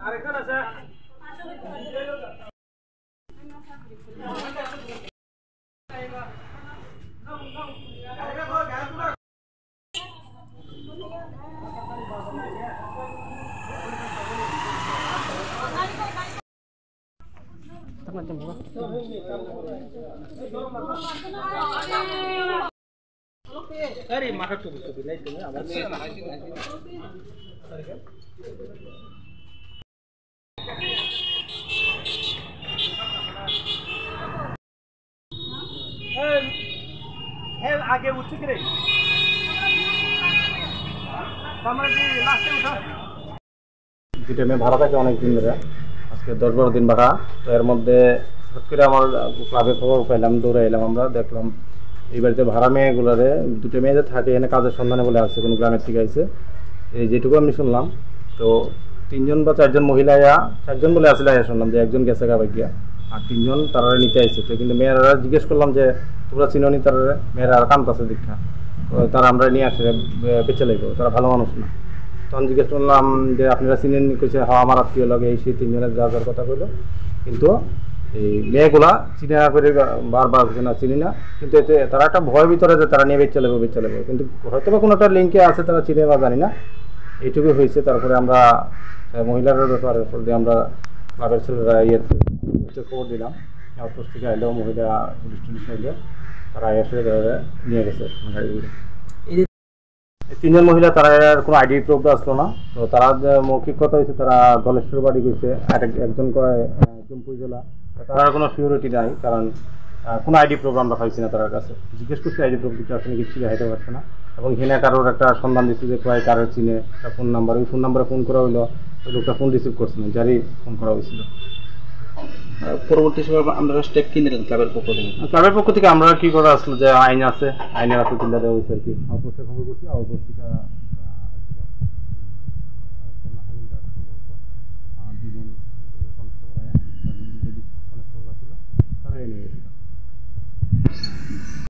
আরেকজন আছে अरे माथा टुकु टुकु नहीं तुम्हें आवाज है आगे उठ के रे कमरे की लास्ट उठा দুটো মে ভাড়া থাকে অনেক দিন ধরে আজকে 10-12 দিন ভাড়া তো এর মধ্যে হঠাৎ করে আমার ক্লাবে খবর পেলাম দৌড়ে এলাম আমরা দেখলাম এই বাড়িতে ভাড়া মেয়েগুলোরে দুটো মেয়ে যে থাকে এখানে কাজের সন্ধানে বলে আসছে কোনো গ্রামের থেকে আইছে এই যেটুকু আমি শুনলাম তো 3 জন বা 4 জন মহিলা 4 জন বলে আসলে শুনলাম যে একজন গেছে গা ভাগ্যা আর 3 জন তারা নিতে আইছে তো কিন্তু মেয়েরা জিজ্ঞেস করলাম যে তোমরা চিনোনি তারা মেয়েরা কামতাছে দীক্ষা তারা আমরা নিয়ে আসে বেঁচে লাগবো তারা ভালো মানুষ না তখন জিজ্ঞেস করলাম যে আপনারা চিনেন কইছে হ্যাঁ আমার আত্মীয় লাগে এই সেই 3 জনের যার কথা কইলো কিন্তু এই মেয়েগুলা চিনে না করে বারবার বলছে না চিনি না কিন্তু এতে তারা একটা ভয় ভিতরে যে তারা নিয়ে বেঁচে লাগবে কিন্তু হয়তো বা কোনো একটা লিঙ্কে আছে তারা চিনে বা জানি না এইটুকু হয়েছে তারপরে আমরা মহিলাদের ব্যাপারে দিয়ে আমরা ক্লাবের ছেলেরা খবর দিলাম আউটপোস্ট থেকে আইলো মহিলা পুলিশ টুলিশ আইলে তারা এসে নিয়ে গেছে এই 3 জন মহিলা তারা কোনো আইডি প্রুফ আসলো না তো তারা মৌখিক কথা হয়েছে তারা গলেশ্বর বাড়ি গেছে আর একজন কয় চুম্পুই জেলা তার কোনো সিউরিটি নাই কারণ কোনো আইডি প্রোগ্রাম রাখা হয়েছে না তার কাছে জিজ্ঞেস করছি আইডি প্রোগ্রাম দিতে আসলে কিছু দেখাইতে পারছে না এবং হেনে কারোর একটা সন্ধান দিচ্ছে যে কয় কারোর চিনে একটা ফোন নাম্বার ওই ফোন নাম্বারে ফোন করা হইলো ওই লোকটা ফোন রিসিভ করছে না যারই ফোন করা হয়েছিল পরবর্তী সময় আমরা স্টেপ কি নিলেন ক্লাবের পক্ষ থেকে আমরা কি করা আসলো যে আইন আছে আইনের আছে তুলে দেওয়া হয়েছে আর কি অবশ্যই খবর করছি অবস্থিকা দুজন